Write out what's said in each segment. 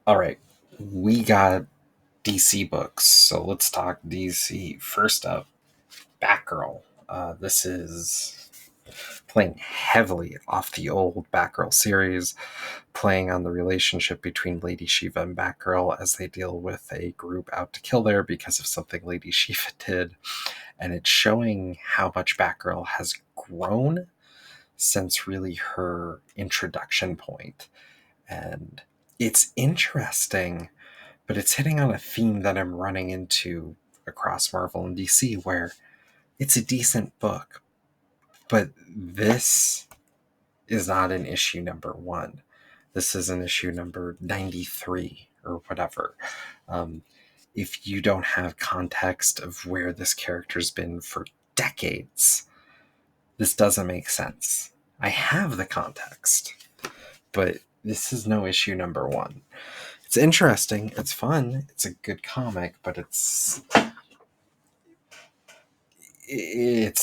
All right, we got DC books, so let's talk DC. First up, Batgirl. This is playing heavily off the old Batgirl series, playing on the relationship between Lady Shiva and Batgirl as they deal with a group out to kill there because of something Lady Shiva did. And it's showing how much Batgirl has grown since really her introduction point. And it's interesting, but it's hitting on a theme that I'm running into across Marvel and DC where it's a decent book, but this is not an issue number one. This is an issue number 93 or whatever. Um, if you don't have context of where this character's been for decades, this doesn't make sense. I have the context, but this is no issue number one. It's interesting, it's fun, it's a good comic, but it's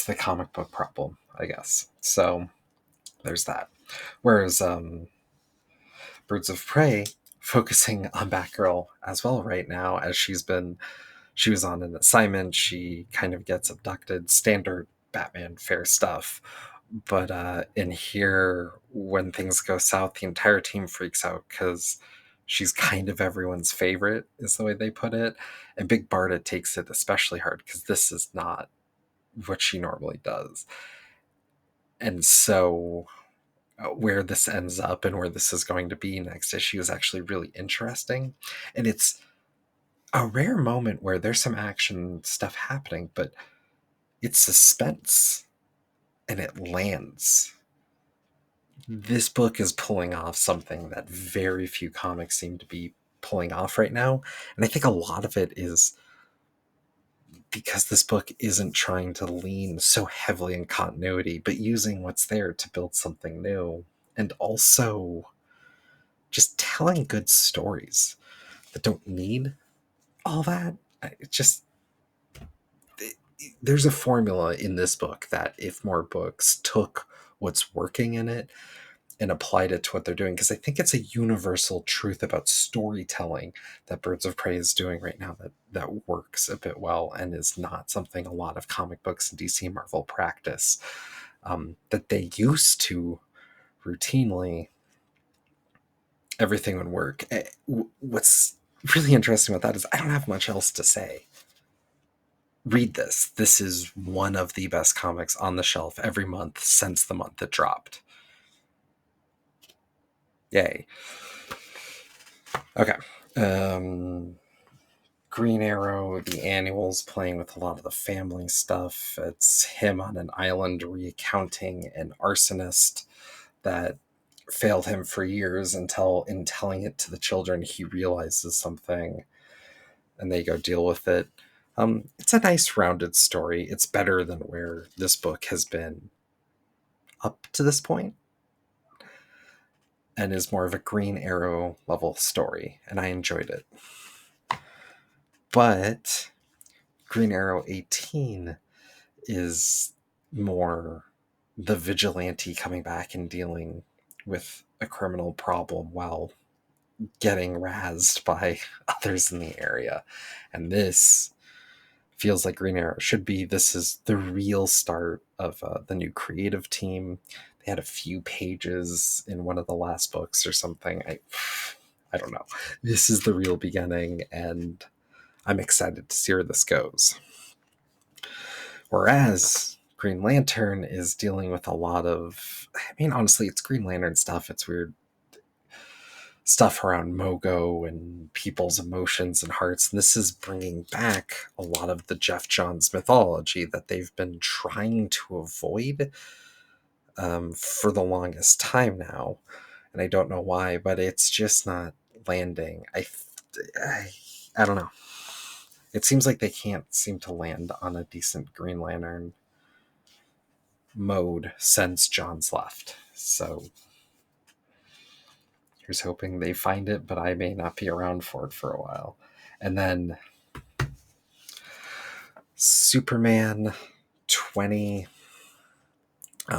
the comic book problem, I guess. So there's that. Whereas Birds of Prey focusing on Batgirl as well right now, as she was on an assignment, she kind of gets abducted, standard Batman fair stuff. But in here, when things go south, the entire team freaks out because she's kind of everyone's favorite, is the way they put it. And Big Barda takes it especially hard because this is not what she normally does. And so where this ends up and where this is going to be next issue is actually really interesting. And it's a rare moment where there's some action stuff happening, but it's suspense and it lands. This book is pulling off something that very few comics seem to be pulling off right now. And I think a lot of it is because this book isn't trying to lean so heavily in continuity, but using what's there to build something new. And also just telling good stories that don't need all that. It just there's a formula in this book that if more books took what's working in it and applied it to what they're doing, because I think it's a universal truth about storytelling that Birds of Prey is doing right now that works a bit well and is not something a lot of comic books and DC Marvel practice, that they used to routinely. Everything would work. What's really interesting about that is I don't have much else to say. Read this. This is one of the best comics on the shelf every month since the month it dropped. Yay. Okay. Green Arrow, the annuals, playing with a lot of the family stuff. It's him on an island recounting an arsonist that failed him for years until, in telling it to the children, he realizes something and they go deal with it. It's a nice rounded story. It's better than where this book has been up to this point, and is more of a Green Arrow level story, and I enjoyed it. But Green Arrow 18 is more the vigilante coming back and dealing with a criminal problem while getting razzed by others in the area. And this feels like Green Arrow should be. This is the real start of the new creative team. They had a few pages in one of the last books or something. I don't know. This is the real beginning, and I'm excited to see where this goes. Whereas Green Lantern is dealing with a lot of, I mean, honestly, it's Green Lantern stuff. It's weird stuff around Mogo and people's emotions and hearts. And this is bringing back a lot of the Jeff Johns mythology that they've been trying to avoid for the longest time now. And I don't know why, but it's just not landing. I don't know. It seems like they can't seem to land on a decent Green Lantern mode since John's left. So here's hoping they find it, but I may not be around for it for a while. And then Superman 20.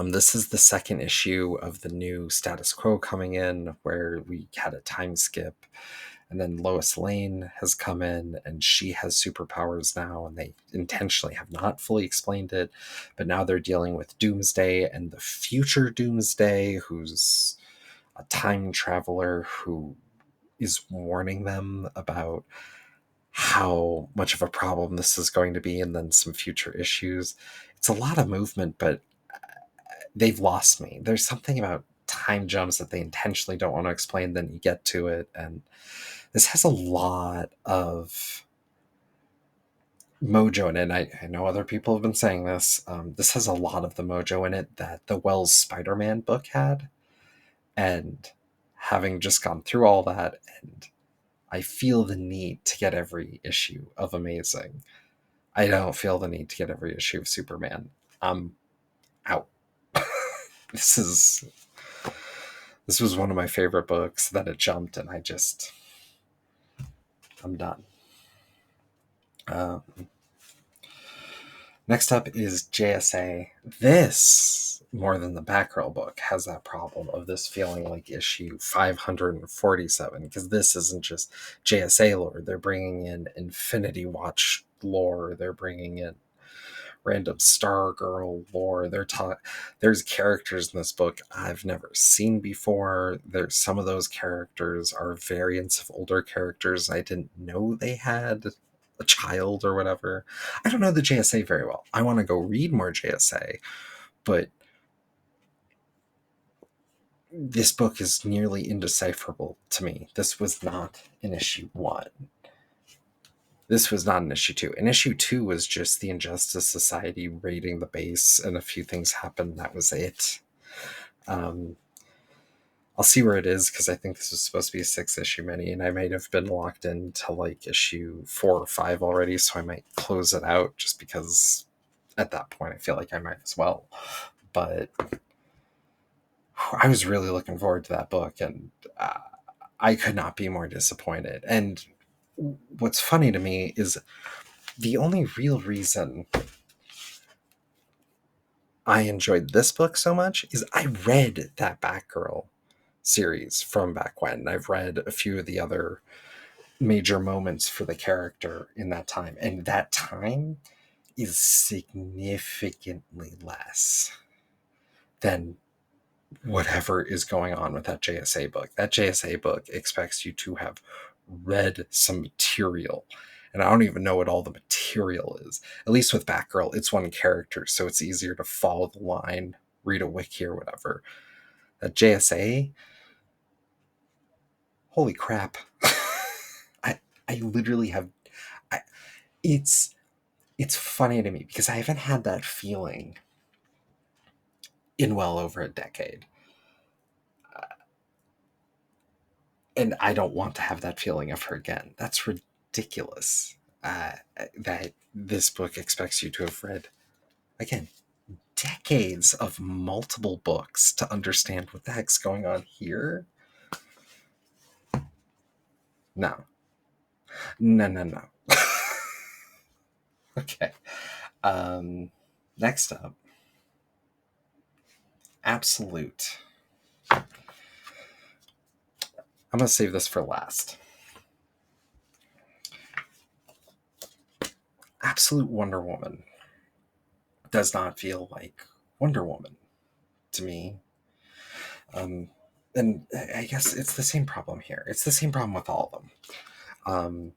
This is the second issue of the new Status Quo coming in, where we had a time skip And then Lois Lane has come in and she has superpowers now, and they intentionally have not fully explained it. But now they're dealing with Doomsday and the future Doomsday, who's a time traveler who is warning them about how much of a problem this is going to be, and then some future issues. It's a lot of movement, but they've lost me. There's something about time jumps that they intentionally don't want to explain, then you get to it, and this has a lot of mojo in it. And I know other people have been saying this. This has a lot of the mojo in it that the Wells Spider-Man book had. And having just gone through all that, and I feel the need to get every issue of Amazing. I don't feel the need to get every issue of Superman. I'm out. this is this was one of my favorite books. That it jumped, and I'm done. Next up is JSA. This, more than the Batgirl book, has that problem of this feeling like issue 547, because this isn't just JSA lore. They're bringing in Infinity Watch lore. They're bringing in random Stargirl lore. There's characters in this book I've never seen before. There's some of those characters are variants of older characters I didn't know they had a child or whatever. I don't know the JSA very well. I want to go read more JSA, but this book is nearly indecipherable to me. This was not in issue 1. This was not in issue 2. In issue 2 was just the Injustice Society raiding the base, and a few things happened. That was it. I'll see where it is, because I think this was supposed to be a 6-issue mini, and I might have been locked into like issue 4 or 5 already, so I might close it out just because at that point I feel like I might as well. But I was really looking forward to that book, and I could not be more disappointed. And what's funny to me is the only real reason I enjoyed this book so much is I read that Batgirl series from back when. I've read a few of the other major moments for the character in that time, and that time is significantly less than whatever is going on with that JSA book. That JSA book expects you to have read some material, and I don't even know what all the material is. At least with Batgirl, it's one character, so it's easier to follow the line, read a wiki or whatever. That JSA, holy crap. I literally have it's funny to me because I haven't had that feeling in well over a decade. And I don't want to have that feeling ever again. That's ridiculous. That this book expects you to have read, again, decades of multiple books to understand what the heck's going on here. No. No. Okay. Next up, Absolute. I'm going to save this for last. Absolute Wonder Woman does not feel like Wonder Woman to me. And I guess it's the same problem here. It's the same problem with all of them.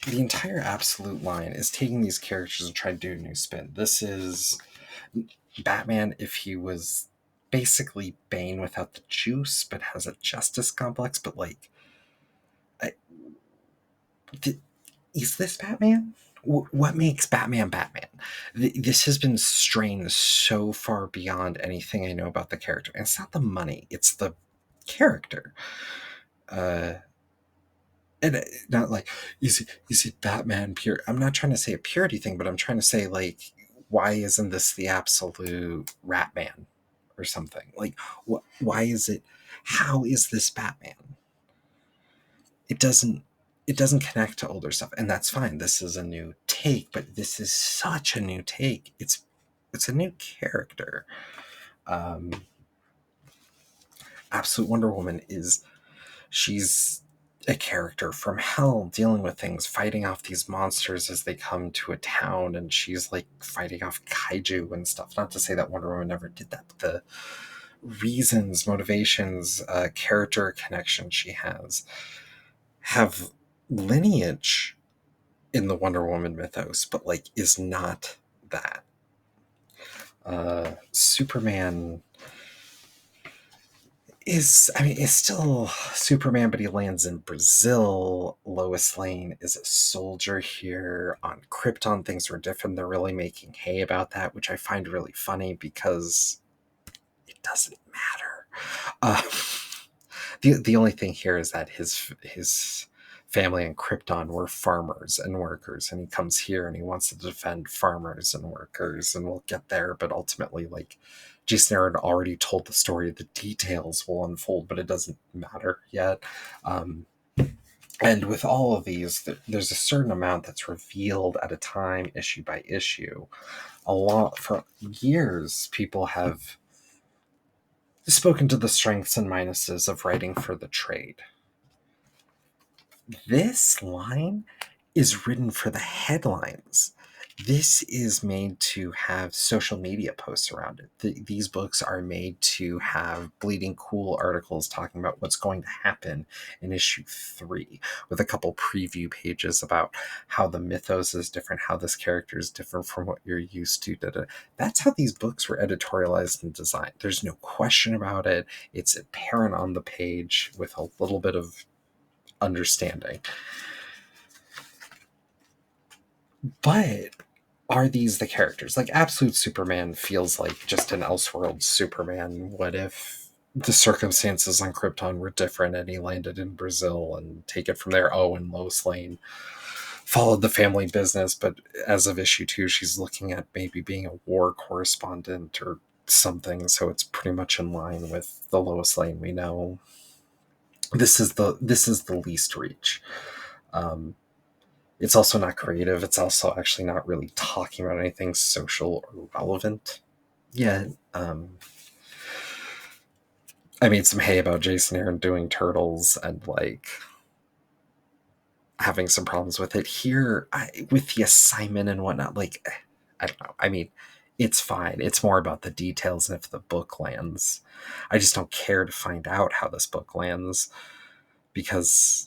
The entire Absolute line is taking these characters and trying to do a new spin. This is Batman if he was basically Bane without the juice, but has a justice complex. But like, is this Batman? What makes Batman Batman? This has been strained so far beyond anything I know about the character. And it's not the money, it's the character. And not like, is it Batman pure? I'm not trying to say a purity thing, but I'm trying to say, like, why isn't this the absolute Ratman or something? Like, why is it? How is this Batman? It doesn't connect to older stuff, and that's fine. This is a new take, but this is such a new take. It's a new character. Absolute Wonder Woman is She's a character from hell dealing with things, fighting off these monsters as they come to a town, and she's like fighting off kaiju and stuff. Not to say that Wonder Woman never did that, but the reasons, motivations, character connections she has have lineage in the Wonder Woman mythos, but like is not that. Superman is still Superman, but he lands in Brazil. Lois Lane is a soldier here on Krypton. Things were different. They're really making hay about that, which I find really funny because it doesn't matter. Uh, the only thing here is that his family in Krypton were farmers and workers, and he comes here and he wants to defend farmers and workers, and we'll get there. But ultimately, like, Jason Aaron already told the story. The details will unfold, but it doesn't matter yet. And with all of these, there's a certain amount that's revealed at a time, issue by issue. A lot for years, people have spoken to the strengths and minuses of writing for the trade. This line is written for the headlines. This is made to have social media posts around it. These books are made to have bleeding cool articles talking about what's going to happen in issue 3, with a couple preview pages about how the mythos is different, how this character is different from what you're used to. That's how these books were editorialized and designed. There's no question about it. It's apparent on the page with a little bit of understanding. But are these the characters? Like, Absolute Superman feels like just an Elseworld Superman. What if the circumstances on Krypton were different and he landed in Brazil, and take it from there? Oh, and Lois Lane followed the family business, but as of issue 2, she's looking at maybe being a war correspondent or something, so it's pretty much in line with the Lois Lane we know. This is the least reach. It's also not creative. It's also actually not really talking about anything social or relevant yet. I made some hay about Jason Aaron doing Turtles and like having some problems with it here. With the assignment and whatnot, like, I don't know. I mean, it's fine. It's more about the details and if the book lands. I just don't care to find out how this book lands, because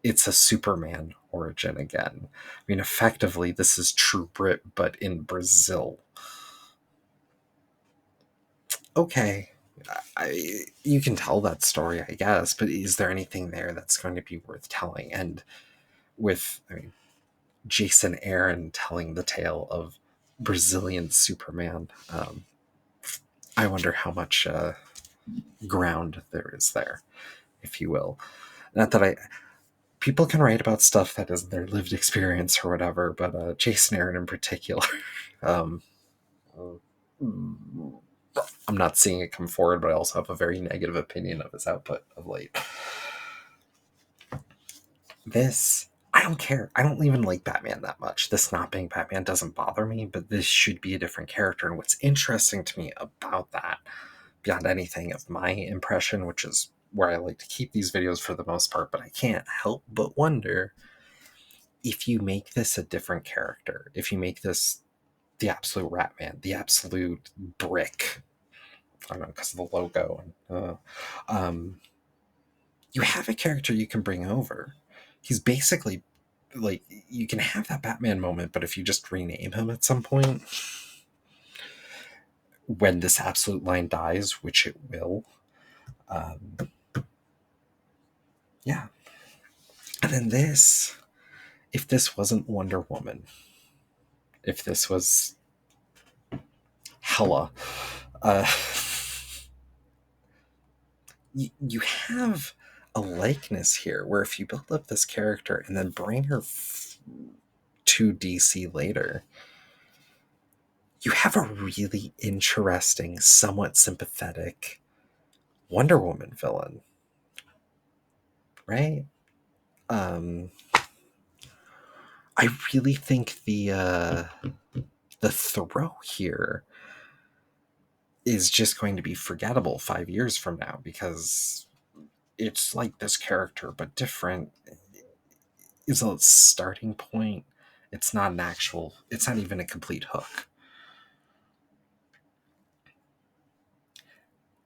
it's a Superman origin again. I mean, effectively, this is True Brit, but in Brazil. Okay, you can tell that story, I guess, but is there anything there that's going to be worth telling? And with, Jason Aaron telling the tale of Brazilian Superman, I wonder how much ground there is there, if you will. Not that people can write about stuff that is their lived experience or whatever, but Jason Aaron in particular, I'm not seeing it come forward, but I also have a very negative opinion of his output of late. This, I don't care. I don't even like Batman that much. This not being Batman doesn't bother me, but this should be a different character. And what's interesting to me about that, beyond anything of my impression, which is where I like to keep these videos for the most part, but I can't help but wonder, if you make this a different character, if you make this the absolute Ratman, the absolute Brick, I don't know, because of the logo, you have a character you can bring over. He's basically like, you can have that Batman moment, but if you just rename him at some point, when this absolute line dies, which it will, yeah. And then this, if this wasn't Wonder Woman, if this was Hela, you have a likeness here where if you build up this character and then bring her to DC later, you have a really interesting, somewhat sympathetic Wonder Woman villain, right? I really think the throw here is just going to be forgettable 5 years from now, because it's like this character but different is a starting point. It's not an actual, it's not even a complete hook.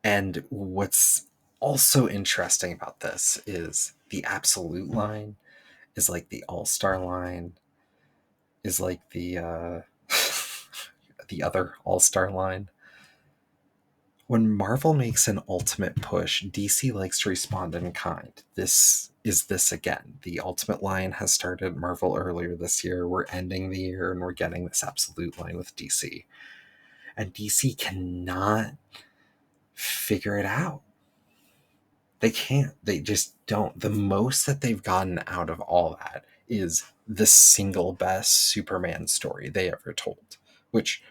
And what's also interesting about this is the absolute line is like the all-star line, is like the other all-star line. When Marvel makes an ultimate push, DC likes to respond in kind. This is this again. The ultimate line has started Marvel earlier this year. We're ending the year and we're getting this absolute line with DC. And DC cannot figure it out. They can't. They just don't. The most that they've gotten out of all that is the single best Superman story they ever told, which,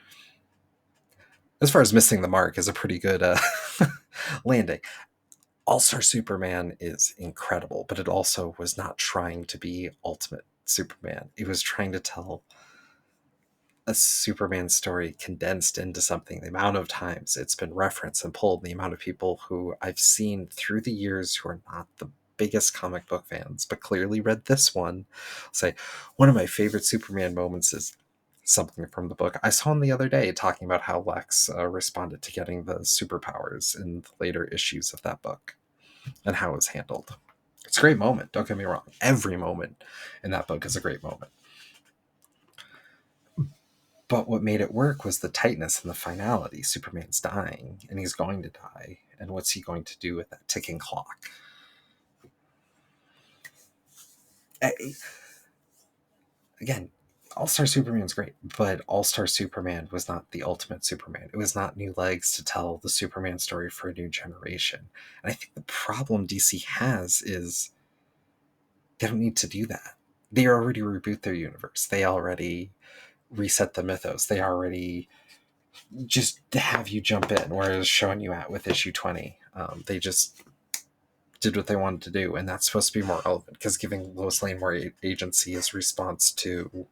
as far as missing the mark, is a pretty good landing. All-Star Superman is incredible, but it also was not trying to be Ultimate Superman. It was trying to tell a Superman story condensed into something. The amount of times it's been referenced and pulled, the amount of people who I've seen through the years who are not the biggest comic book fans, but clearly read this one, say, one of my favorite Superman moments is something from the book. I saw him the other day talking about how Lex responded to getting the superpowers in the later issues of that book and how it was handled. It's a great moment, don't get me wrong. Every moment in that book is a great moment. But what made it work was the tightness and the finality. Superman's dying, and he's going to die. And what's he going to do with that ticking clock? Again, All-Star Superman's great, but All-Star Superman was not the ultimate Superman. It was not new legs to tell the Superman story for a new generation. And I think the problem DC has is they don't need to do that. They already reboot their universe. They already reset the mythos. They already just have you jump in, whereas showing you at with issue 20, they just did what they wanted to do, and that's supposed to be more relevant because giving Lois Lane more agency is response to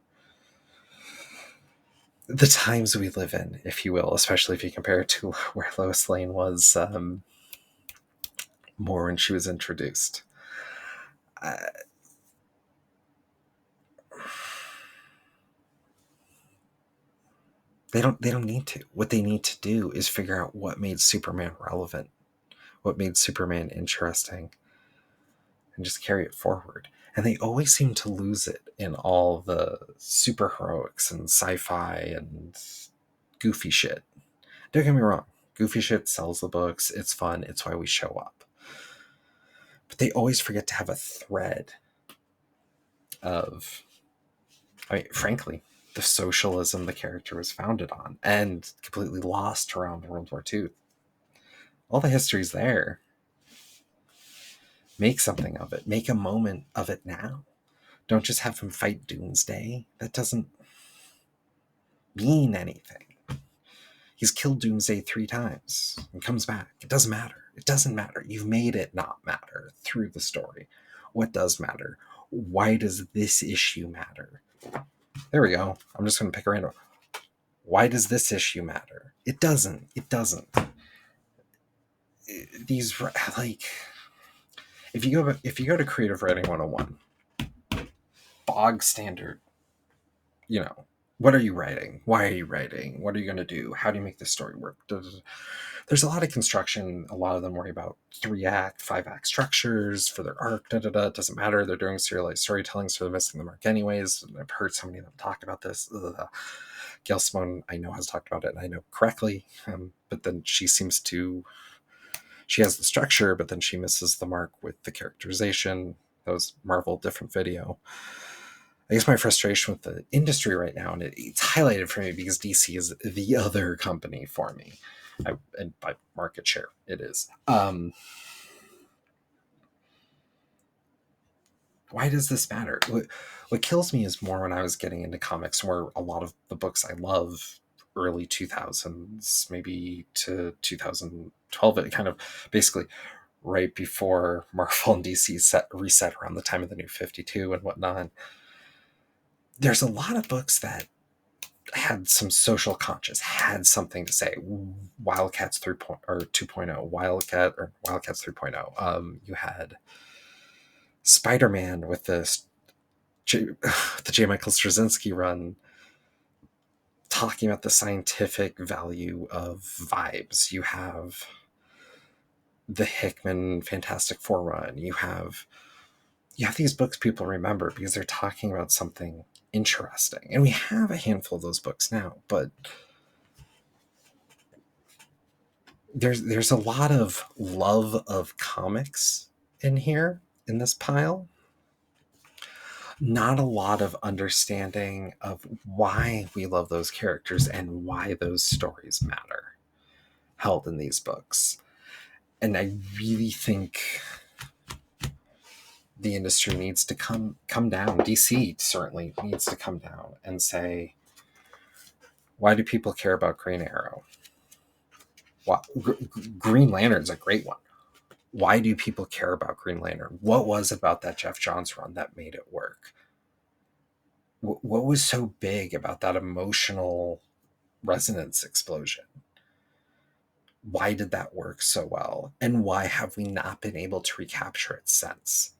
the times we live in, if you will, especially if you compare it to where Lois Lane was more when she was introduced. They don't need to. What they need to do is figure out what made Superman relevant, what made Superman interesting, and just carry it forward. And they always seem to lose it in all the superheroics and sci-fi and goofy shit. Don't get me wrong, goofy shit sells the books, it's fun, it's why we show up. But they always forget to have a thread of, I mean, frankly, the socialism the character was founded on and completely lost around World War II. All the history's there. Make something of it. Make a moment of it now. Don't just have him fight Doomsday. That doesn't mean anything. He's killed Doomsday 3 times and comes back. It doesn't matter. It doesn't matter. You've made it not matter through the story. What does matter? Why does this issue matter? There we go. I'm just going to pick a random. Why does this issue matter? It doesn't. It doesn't. These, like, if you go to Creative Writing 101, bog standard, you know, what are you writing? Why are you writing? What are you going to do? How do you make this story work? There's a lot of construction. A lot of them worry about 3-act, 5-act structures for their arc. It doesn't matter. They're doing serialized storytelling, so they're missing the mark anyways. And I've heard so many of them talk about this. Gail Simone, I know, has talked about it, and I know correctly. But then she has the structure, but then she misses the mark with the characterization. That was Marvel, different video. I guess my frustration with the industry right now, and it's highlighted for me because DC is the other company for me. And by market share, it is. Why does this matter? What kills me is more when I was getting into comics, where a lot of the books I love, early 2000s, maybe to 2012, it kind of basically right before Marvel and DC reset around the time of the New 52 and whatnot. There's a lot of books that had some social conscience, had something to say. Wildcats 2.0, Wildcats 3.0. You had Spider-Man with the J. Michael Straczynski run, talking about the scientific value of vibes. You have the Hickman Fantastic Four run. You have these books people remember because they're talking about something interesting. And we have a handful of those books now, but there's a lot of love of comics in here in this pile. Not a lot of understanding of why we love those characters and why those stories matter held in these books. And I really think the industry needs to come down. DC certainly needs to come down and say, why do people care about Green Arrow? Green Lantern's a great one. Why do people care about Green Lantern? What was it about that Jeff Johns run that made it work? What was so big about that emotional resonance explosion? Why did that work so well? And why have we not been able to recapture it since?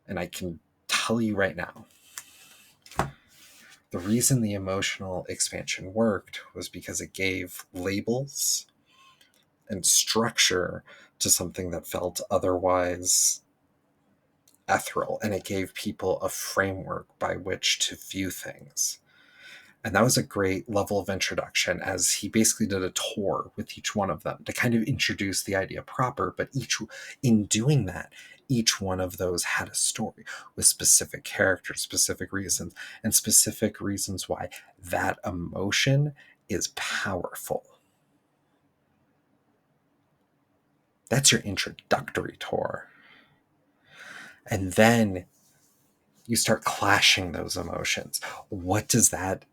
And I can tell you right now, the reason the emotional expansion worked was because it gave labels and structure to something that felt otherwise ethereal, and it gave people a framework by which to view things. And that was a great level of introduction, as he basically did a tour with each one of them to kind of introduce the idea proper. But in doing that, each one of those had a story with specific characters, specific reasons, and specific reasons why that emotion is powerful. That's your introductory tour. And then you start clashing those emotions. What does that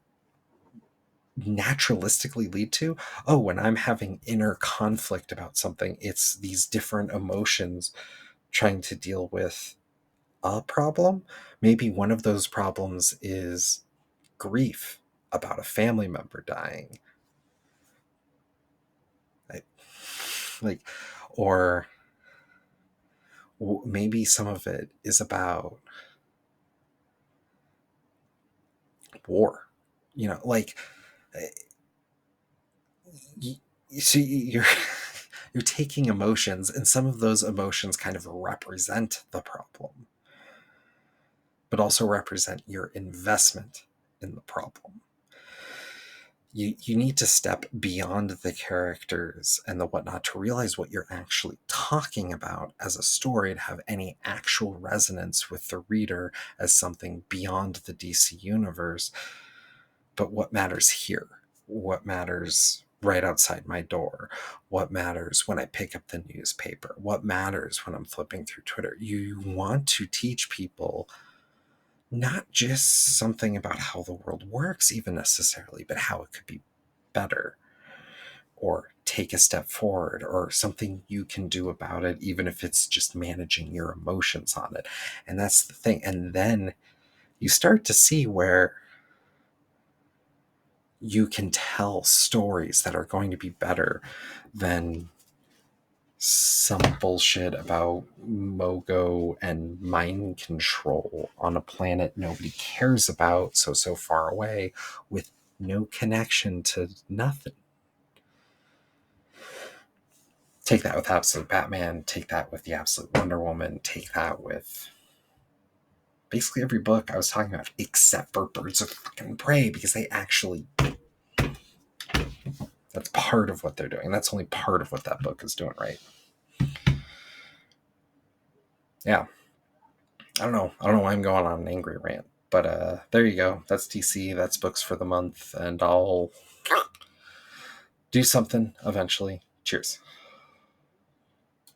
naturalistically lead to? Oh, when I'm having inner conflict about something, it's these different emotions trying to deal with a problem. Maybe one of those problems is grief about a family member dying. Like, or maybe some of it is about war. Like, you see, you're taking emotions, and some of those emotions kind of represent the problem, but also represent your investment in the problem. You need to step beyond the characters and the whatnot to realize what you're actually talking about as a story, to have any actual resonance with the reader as something beyond the DC universe. But what matters here? What matters right outside my door? What matters when I pick up the newspaper? What matters when I'm flipping through Twitter? You want to teach people not just something about how the world works even necessarily, but how it could be better, or take a step forward, or something you can do about it, even if it's just managing your emotions on it. And that's the thing. And then you start to see where you can tell stories that are going to be better than some bullshit about Mogo and mind control on a planet nobody cares about, so far away, with no connection to nothing. Take that with Absolute Batman, take that with the Absolute Wonder Woman, take that with basically every book I was talking about, except for Birds of fucking Prey, because they actually... that's part of what they're doing. That's only part of what that book is doing, right? Yeah. I don't know why I'm going on an angry rant, but there you go. That's DC. That's books for the month, and I'll do something eventually. Cheers.